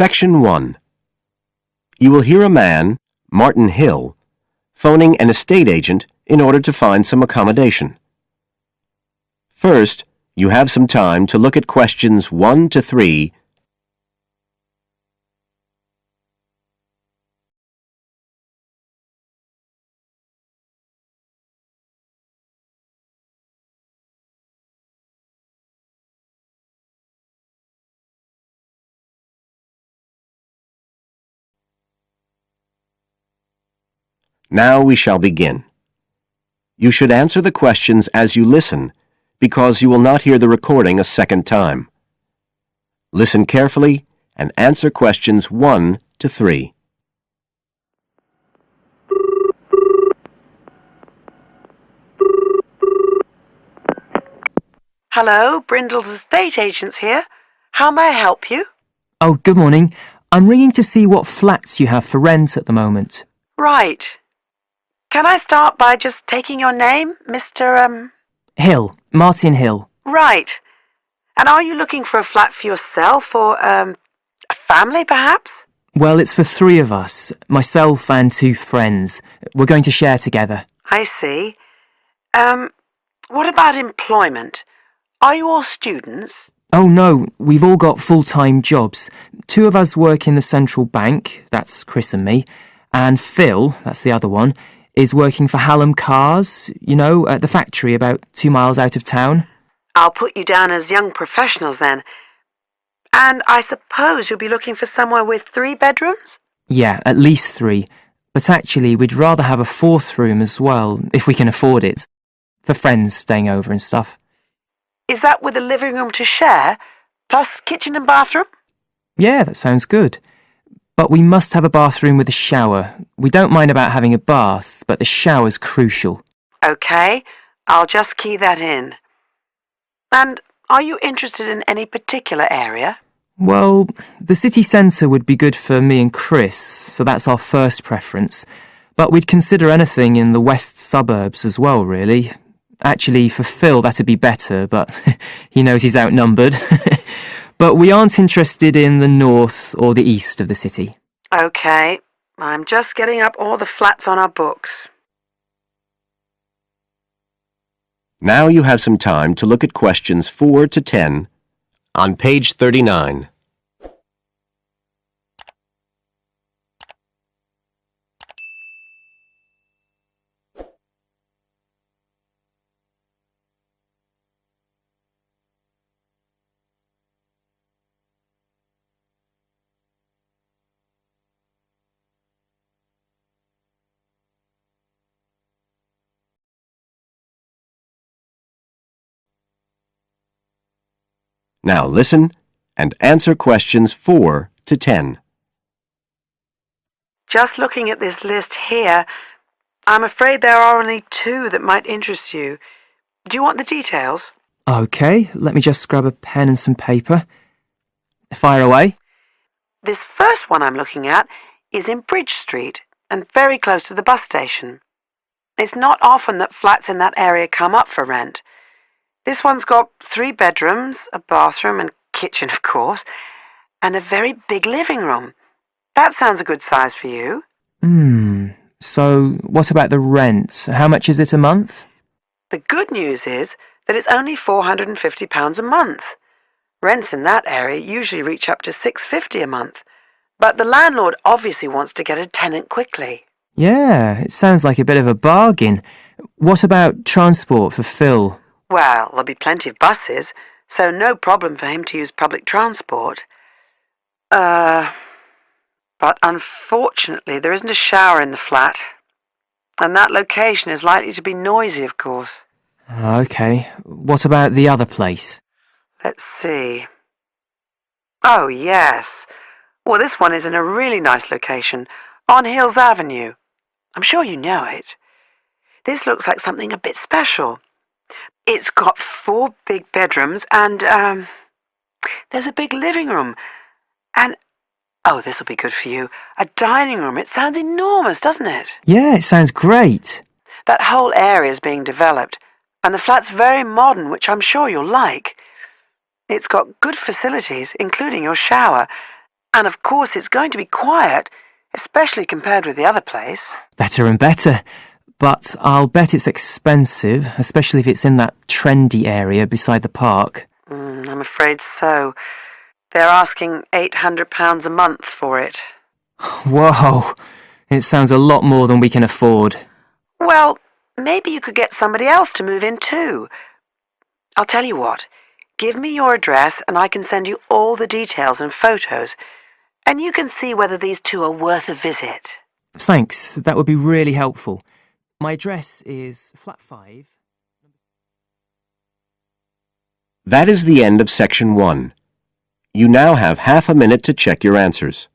Section 1. You will hear a man, Martin Hill, phoning an estate agent in order to find some accommodation. First, you have some time to look at questions 1 to 3. Now we shall begin. You should answer the questions as you listen, because you will not hear the recording a second time. Listen carefully and answer questions 1 to 3. Hello, Brindle's estate agents here. How may I help you? Oh, good morning. I'm ringing to see what flats you have for rent at the moment. Right. Can I start by just taking your name, Mr. Hill. Martin Hill. Right. And are you looking for a flat for yourself or, a family, perhaps? Well, it's for 3 of us, myself and 2 friends. We're going to share together. I see. What about employment? Are you all students? Oh no, we've all got full-time jobs. 2 of us work in the central bank, that's Chris and me, and Phil, that's the other one, is working for Hallam Cars, you know, at the factory about 2 miles out of town. I'll put you down as young professionals then. And I suppose you'll be looking for somewhere with 3 bedrooms? Yeah, at least 3. But actually, we'd rather have a 4th room as well, if we can afford it. For friends staying over and stuff. Is that with a living room to share, plus kitchen and bathroom? Yeah, that sounds good. But we must have a bathroom with a shower. We don't mind about having a bath, but the shower's crucial. OK, I'll just key that in. And are you interested in any particular area? Well, the city centre would be good for me and Chris, so that's our first preference. But we'd consider anything in the west suburbs as well, really. Actually, for Phil, that'd be better, but he knows he's outnumbered. But we aren't interested in the north or the east of the city. OK, I'm just getting up all the flats on our books. Now you have some time to look at questions 4 to 10 on page 39. Now listen and answer questions 4 to 10. Just looking at this list here, I'm afraid there are only 2 that might interest you. Do you want the details? OK, let me just grab a pen and some paper. Fire away. This first one I'm looking at is in Bridge Street and very close to the bus station. It's not often that flats in that area come up for rent. This one's got 3 bedrooms, a bathroom and kitchen, of course, and a very big living room. That sounds a good size for you. So what about the rent? How much is it a month? The good news is that it's only £450 a month. Rents in that area usually reach up to £650 a month, but the landlord obviously wants to get a tenant quickly. Yeah, it sounds like a bit of a bargain. What about transport for Phil? Well, there'll be plenty of buses, so no problem for him to use public transport. But unfortunately there isn't a shower in the flat, and that location is likely to be noisy, of course. OK, what about the other place? Let's see. Oh, yes. Well, this one is in a really nice location, on Hills Avenue. I'm sure you know it. This looks like something a bit special. It's got 4 big bedrooms and, there's a big living room. And, oh, this'll be good for you, a dining room. It sounds enormous, doesn't it? Yeah, it sounds great. That whole area is being developed, and the flat's very modern, which I'm sure you'll like. It's got good facilities, including your shower, And of course it's going to be quiet, especially compared with the other place. Better and better. But I'll bet it's expensive, especially if it's in that trendy area beside the park. I'm afraid so. They're asking £800 a month for it. Whoa! It sounds a lot more than we can afford. Well, maybe you could get somebody else to move in too. I'll tell you what. Give me your address and I can send you all the details and photos, and you can see whether these two are worth a visit. Thanks, that would be really helpful. My address is flat 5. That is the end of Section 1. You now have half a minute to check your answers.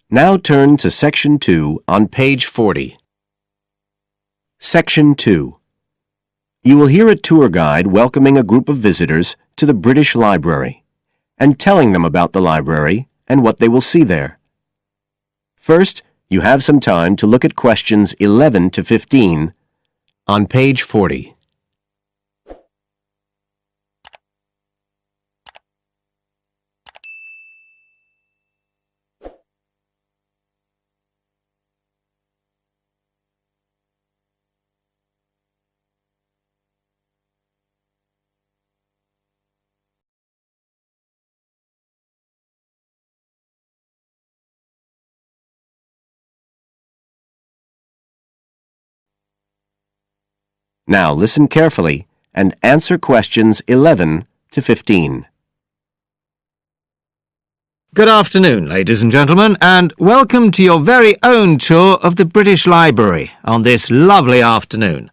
Now turn to Section 2 on page 40. Section 2. You will hear a tour guide welcoming a group of visitors to the British Library and telling them about the library and what they will see there. First, you have some time to look at questions 11 to 15 on page 40. Now listen carefully and answer questions 11 to 15. Good afternoon, ladies and gentlemen, and welcome to your very own tour of the British Library on this lovely afternoon.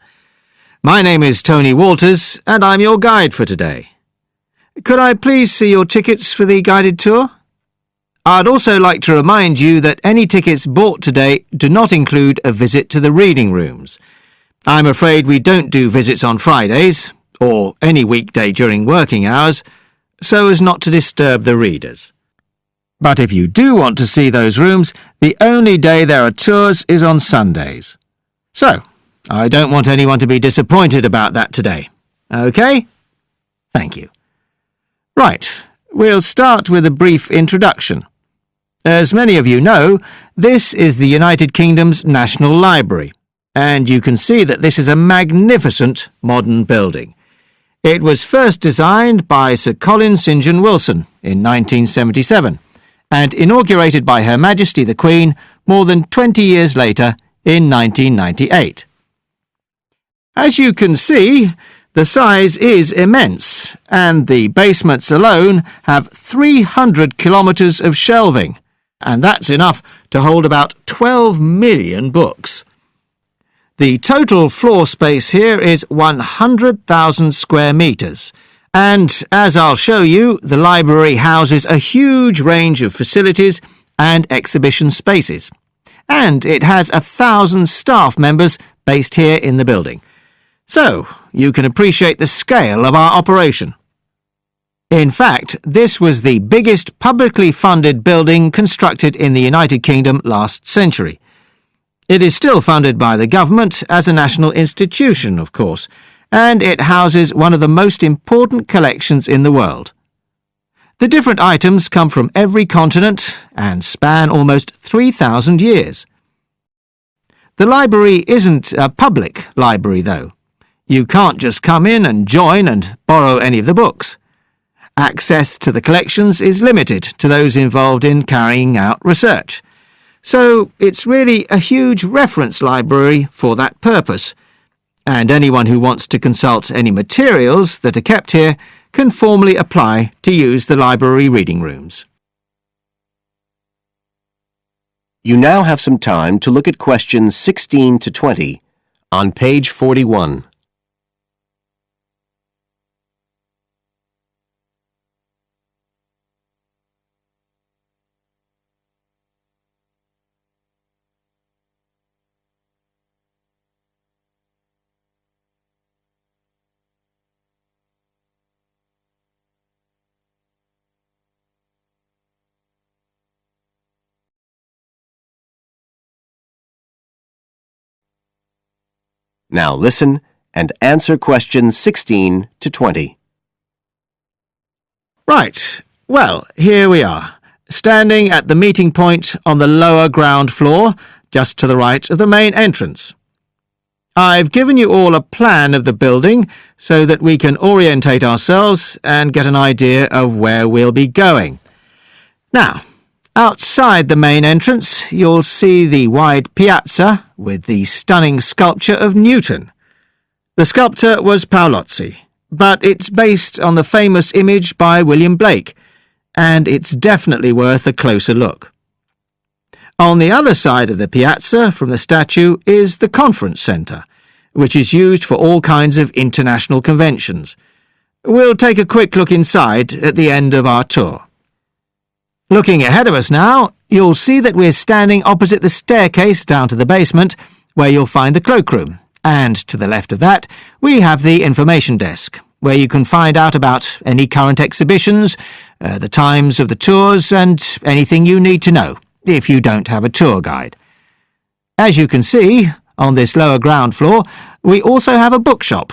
My name is Tony Walters, and I'm your guide for today. Could I please see your tickets for the guided tour? I'd also like to remind you that any tickets bought today do not include a visit to the reading rooms. I'm afraid we don't do visits on Fridays, or any weekday during working hours, so as not to disturb the readers. But if you do want to see those rooms, the only day there are tours is on Sundays. So, I don't want anyone to be disappointed about that today. OK? Thank you. Right, we'll start with a brief introduction. As many of you know, this is the United Kingdom's National Library, and you can see that this is a magnificent modern building. It was first designed by Sir Colin St. John Wilson in 1977, and inaugurated by Her Majesty the Queen more than 20 years later in 1998. As you can see, the size is immense, and the basements alone have 300 kilometres of shelving, and that's enough to hold about 12 million books. The total floor space here is 100,000 square metres, and, as I'll show you, the library houses a huge range of facilities and exhibition spaces. And it has 1,000 staff members based here in the building. So, you can appreciate the scale of our operation. In fact, this was the biggest publicly funded building constructed in the United Kingdom last century. It is still funded by the government as a national institution, of course, and it houses one of the most important collections in the world. The different items come from every continent and span almost 3,000 years. The library isn't a public library, though. You can't just come in and join and borrow any of the books. Access to the collections is limited to those involved in carrying out research. So it's really a huge reference library for that purpose, and anyone who wants to consult any materials that are kept here can formally apply to use the library reading rooms. You now have some time to look at questions 16 to 20 on page 41. Now listen and answer questions 16 to 20. Right, well, here we are, standing at the meeting point on the lower ground floor, just to the right of the main entrance. I've given you all a plan of the building so that we can orientate ourselves and get an idea of where we'll be going. Now, outside the main entrance, you'll see the wide piazza with the stunning sculpture of Newton. The sculptor was Paolozzi, but it's based on the famous image by William Blake, and it's definitely worth a closer look. On the other side of the piazza from the statue is the conference centre, which is used for all kinds of international conventions. We'll take a quick look inside at the end of our tour. Looking ahead of us now, you'll see that we're standing opposite the staircase down to the basement, where you'll find the cloakroom, and to the left of that, we have the information desk, where you can find out about any current exhibitions, the times of the tours, and anything you need to know, if you don't have a tour guide. As you can see, on this lower ground floor, we also have a bookshop.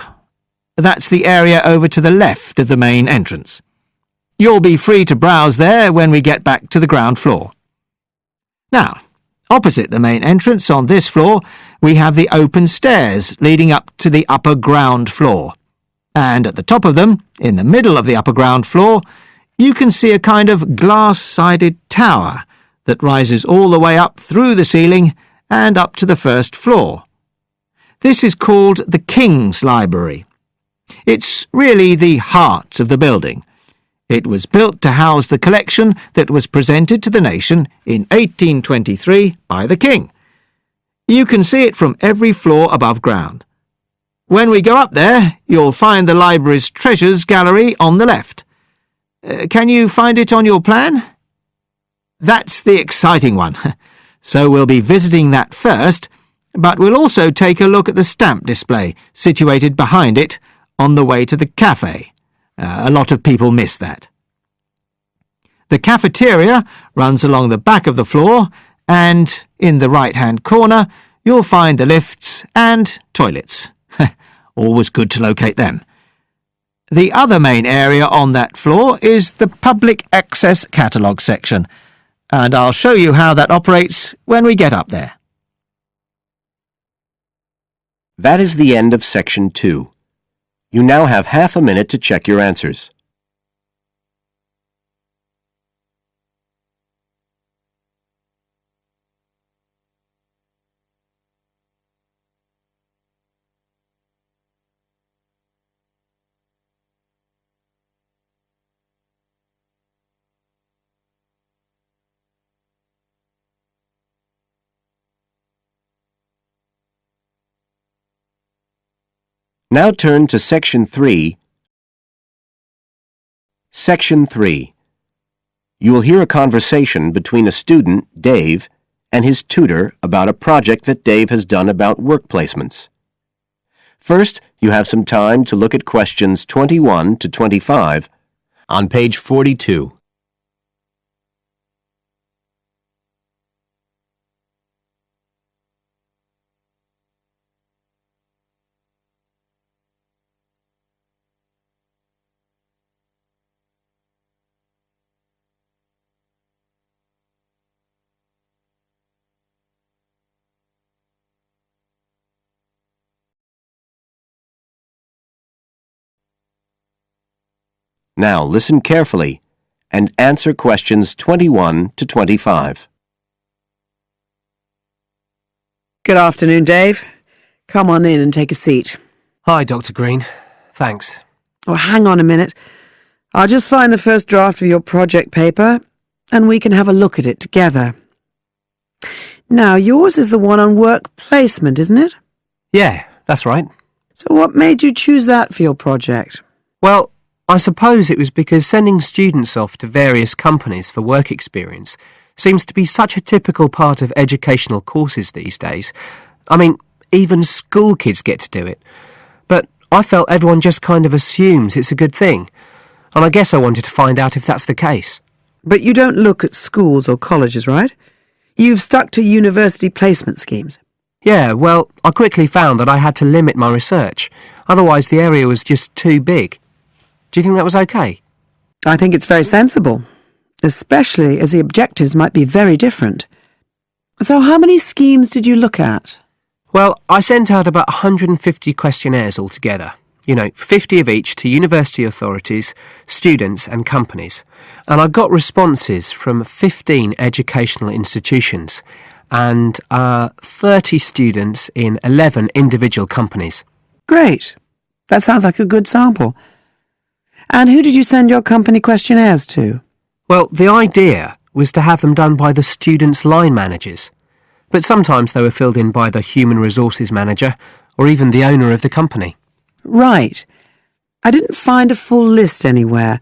That's the area over to the left of the main entrance. You'll be free to browse there when we get back to the ground floor. Now, opposite the main entrance on this floor, we have the open stairs leading up to the upper ground floor. And at the top of them, in the middle of the upper ground floor, you can see a kind of glass-sided tower that rises all the way up through the ceiling and up to the first floor. This is called the King's Library. It's really the heart of the building. It was built to house the collection that was presented to the nation in 1823 by the King. You can see it from every floor above ground. When we go up there, you'll find the library's treasures gallery on the left. Can you find it on your plan? That's the exciting one. So we'll be visiting that first, but we'll also take a look at the stamp display situated behind it on the way to the cafe. A lot of people miss that. The cafeteria runs along the back of the floor, and in the right-hand corner, you'll find the lifts and toilets. Always good to locate them. The other main area on that floor is the public access catalogue section, and I'll show you how that operates when we get up there. That is the end of Section 2. You now have half a minute to check your answers. Now turn to Section 3. Section 3. You will hear a conversation between a student, Dave, and his tutor about a project that Dave has done about work placements. First, you have some time to look at questions 21 to 25 on page 42. Now listen carefully and answer questions 21 to 25. Good afternoon, Dave. Come on in and take a seat. Hi, Dr. Green. Thanks. Oh, hang on a minute. I'll just find the first draft of your project paper, and we can have a look at it together. Now, yours is the one on work placement, isn't it? Yeah, that's right. So what made you choose that for your project? Well, I suppose it was because sending students off to various companies for work experience seems to be such a typical part of educational courses these days. I mean, even school kids get to do it. But I felt everyone just kind of assumes it's a good thing. And I guess I wanted to find out if that's the case. But you don't look at schools or colleges, right? You've stuck to university placement schemes. Yeah, well, I quickly found that I had to limit my research. Otherwise, the area was just too big. Do you think that was okay? I think it's very sensible, especially as the objectives might be very different. So how many schemes did you look at? Well, I sent out about 150 questionnaires altogether. 50 of each to university authorities, students and companies. And I got responses from 15 educational institutions and 30 students in 11 individual companies. Great. That sounds like a good sample. And who did you send your company questionnaires to? Well, the idea was to have them done by the students' line managers. But sometimes they were filled in by the human resources manager or even the owner of the company. Right. I didn't find a full list anywhere,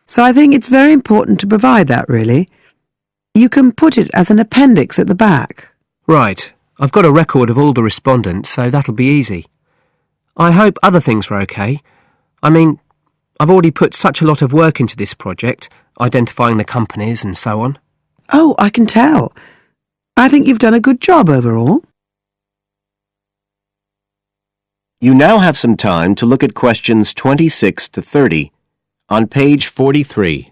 so I think it's very important to provide that, really. You can put it as an appendix at the back. Right. I've got a record of all the respondents, so that'll be easy. I hope other things were okay. I mean, I've already put such a lot of work into this project, identifying the companies and so on. Oh, I can tell. I think you've done a good job overall. You now have some time to look at questions 26 to 30 on page 43.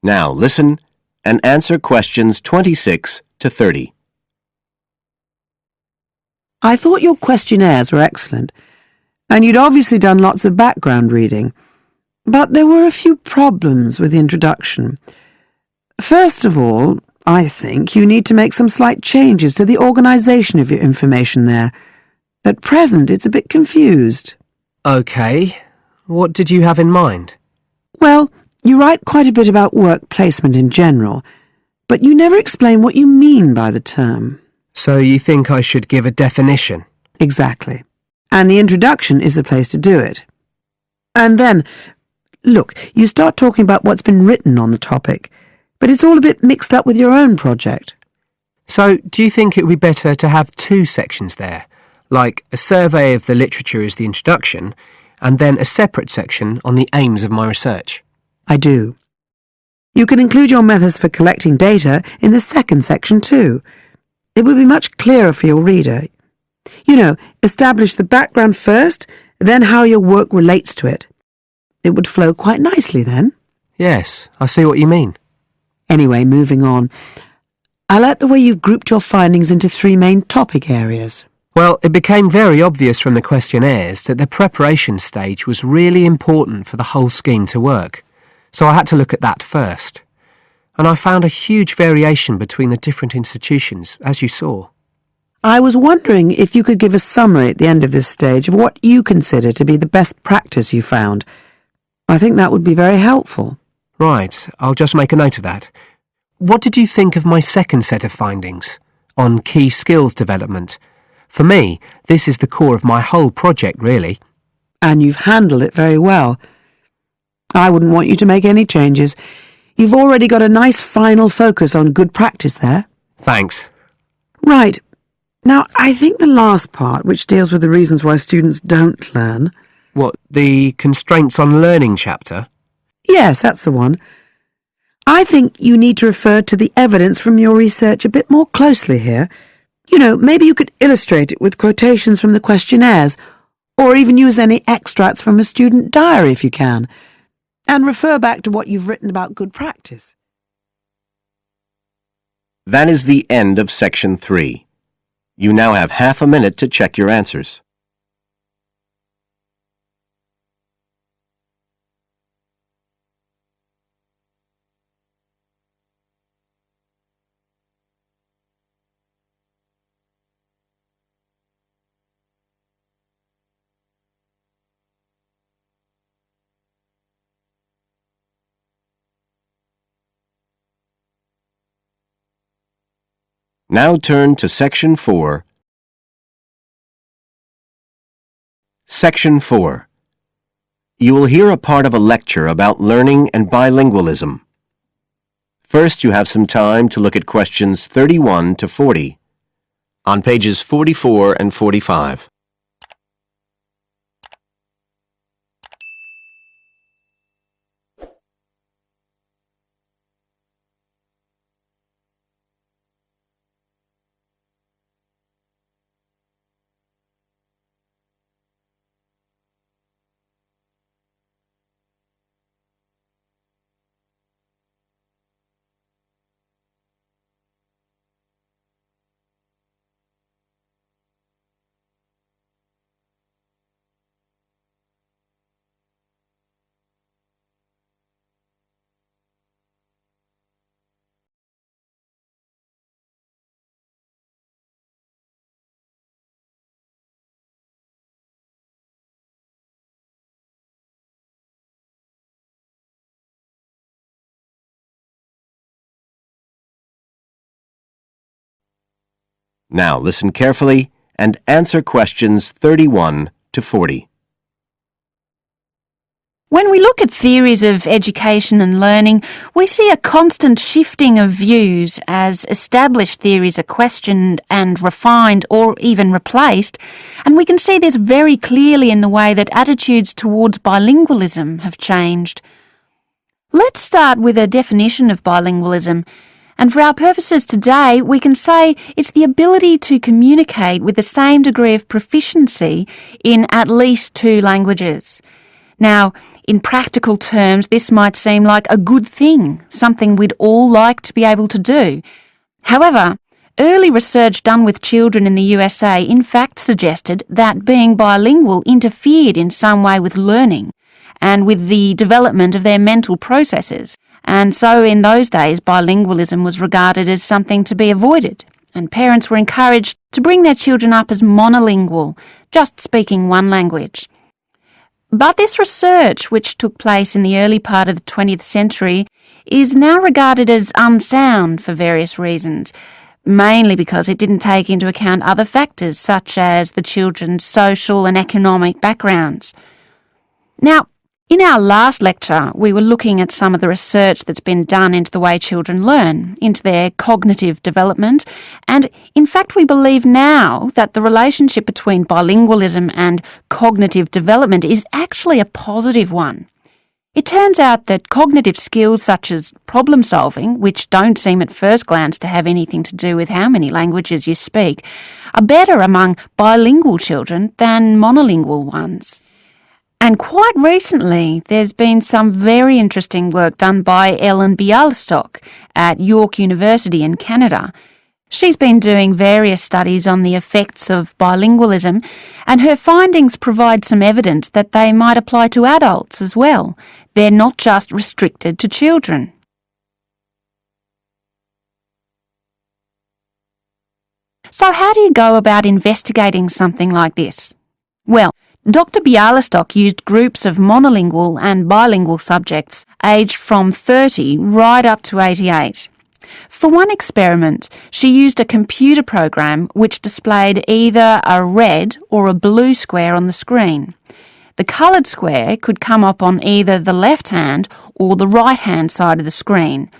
Now listen and answer questions 26 to 30. I thought your questionnaires were excellent, and you'd obviously done lots of background reading. But there were a few problems with the introduction. First of all, I think you need to make some slight changes to the organisation of your information there. At present, it's a bit confused. Okay. What did you have in mind? Well, you write quite a bit about work placement in general, but you never explain what you mean by the term. So you think I should give a definition? Exactly. And the introduction is the place to do it. And then, look, you start talking about what's been written on the topic, but it's all a bit mixed up with your own project. So do you think it would be better to have two sections there, like a survey of the literature as the introduction, and then a separate section on the aims of my research? I do. You can include your methods for collecting data in the second section too. It would be much clearer for your reader. Establish the background first, then how your work relates to it. It would flow quite nicely then. Yes, I see what you mean. Anyway, moving on. I like the way you've grouped your findings into 3 main topic areas. Well, it became very obvious from the questionnaires that the preparation stage was really important for the whole scheme to work, so I had to look at that first. And I found a huge variation between the different institutions, as you saw. I was wondering if you could give a summary at the end of this stage of what you consider to be the best practice you found. I think that would be very helpful. Right, I'll just make a note of that. What did you think of my second set of findings, on key skills development? For me, this is the core of my whole project, really. And you've handled it very well. I wouldn't want you to make any changes. You've already got a nice final focus on good practice there. Thanks. Right. Now, I think the last part, which deals with the reasons why students don't learn... What, the constraints on learning chapter? Yes, that's the one. I think you need to refer to the evidence from your research a bit more closely here. Maybe you could illustrate it with quotations from the questionnaires, or even use any extracts from a student diary if you can, and refer back to what you've written about good practice. That is the end of section 3. You now have half a minute to check your answers. Now turn to section 4 Section 4. You will hear a part of a lecture about learning and bilingualism. First, you have some time to look at questions 31 to 40 on pages 44 and 45. Now listen carefully and answer questions 31 to 40. When we look at theories of education and learning, we see a constant shifting of views as established theories are questioned and refined or even replaced, and we can see this very clearly in the way that attitudes towards bilingualism have changed. Let's start with a definition of bilingualism. And for our purposes today, we can say it's the ability to communicate with the same degree of proficiency in at least two languages. Now, in practical terms, this might seem like a good thing, something we'd all like to be able to do. However, early research done with children in the USA in fact suggested that being bilingual interfered in some way with learning and with the development of their mental processes. And so in those days, bilingualism was regarded as something to be avoided, and parents were encouraged to bring their children up as monolingual, just speaking one language. But this research, which took place in the early part of the 20th century, is now regarded as unsound for various reasons, mainly because it didn't take into account other factors such as the children's social and economic backgrounds. Now, in our last lecture, we were looking at some of the research that's been done into the way children learn, into their cognitive development, and in fact we believe now that the relationship between bilingualism and cognitive development is actually a positive one. It turns out that cognitive skills such as problem solving, which don't seem at first glance to have anything to do with how many languages you speak, are better among bilingual children than monolingual ones. And quite recently, there's been some very interesting work done by Ellen Bialystok at York University in Canada. She's been doing various studies on the effects of bilingualism, and her findings provide some evidence that they might apply to adults as well. They're not just restricted to children. So how do you go about investigating something like this? Well, Dr. Bialystok used groups of monolingual and bilingual subjects aged from 30 right up to 88. For one experiment, she used a computer program which displayed either a red or a blue square on the screen. The coloured square could come up on either the left-hand or the right-hand side of the screen.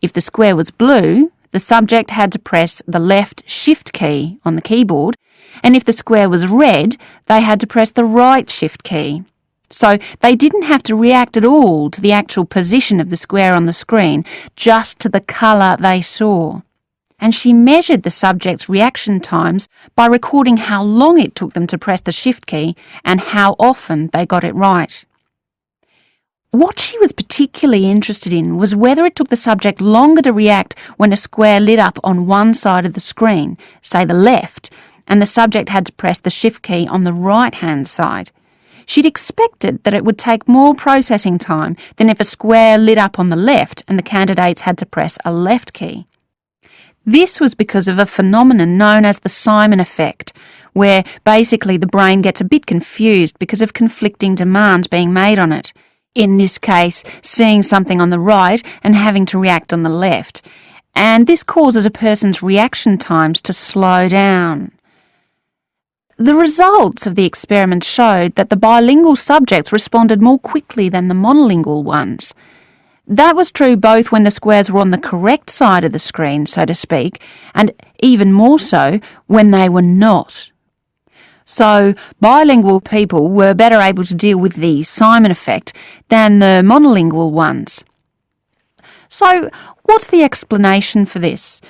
If the square was blue, the subject had to press the left Shift key on the keyboard, and if the square was red, they had to press the right Shift key. So they didn't have to react at all to the actual position of the square on the screen, just to the colour they saw. And she measured the subject's reaction times by recording how long it took them to press the Shift key and how often they got it right. What she was particularly interested in was whether it took the subject longer to react when a square lit up on one side of the screen, say the left, and the subject had to press the Shift key on the right-hand side. She'd expected that it would take more processing time than if a square lit up on the left and the candidates had to press a left key. This was because of a phenomenon known as the Simon effect, where basically the brain gets a bit confused because of conflicting demands being made on it. In this case, seeing something on the right and having to react on the left. And this causes a person's reaction times to slow down. The results of the experiment showed that the bilingual subjects responded more quickly than the monolingual ones. That was true both when the squares were on the correct side of the screen, so to speak, and even more so when they were not. So, bilingual people were better able to deal with the Simon effect than the monolingual ones. So, what's the explanation for this?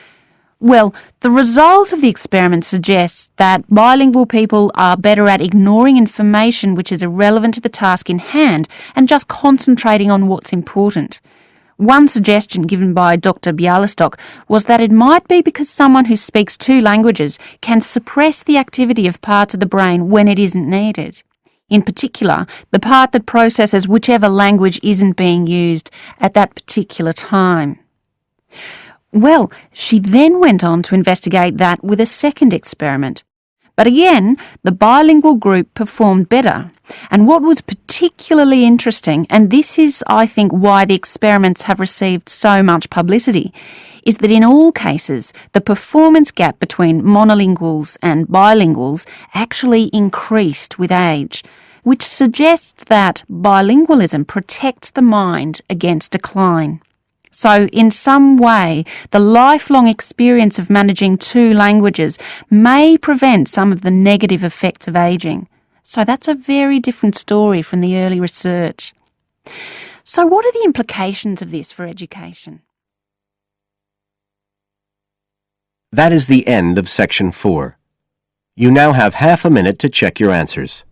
Well, the result of the experiment suggests that bilingual people are better at ignoring information which is irrelevant to the task in hand and just concentrating on what's important. One suggestion given by Dr. Bialystok was that it might be because someone who speaks two languages can suppress the activity of parts of the brain when it isn't needed. In particular, the part that processes whichever language isn't being used at that particular time. Well, she then went on to investigate that with a second experiment. But again, the bilingual group performed better. And what was particularly interesting, and this is, I think, why the experiments have received so much publicity, is that in all cases, the performance gap between monolinguals and bilinguals actually increased with age, which suggests that bilingualism protects the mind against decline. So, in some way, the lifelong experience of managing two languages may prevent some of the negative effects of ageing. So that's a very different story from the early research. So what are the implications of this for education? That is the end of Section 4. You now have half a minute to check your answers.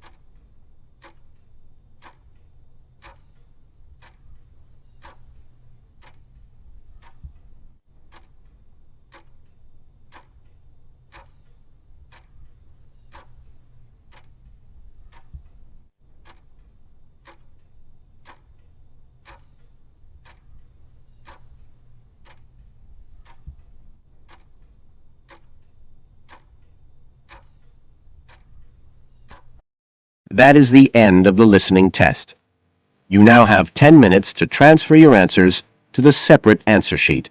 That is the end of the listening test. You now have 10 minutes to transfer your answers to the separate answer sheet.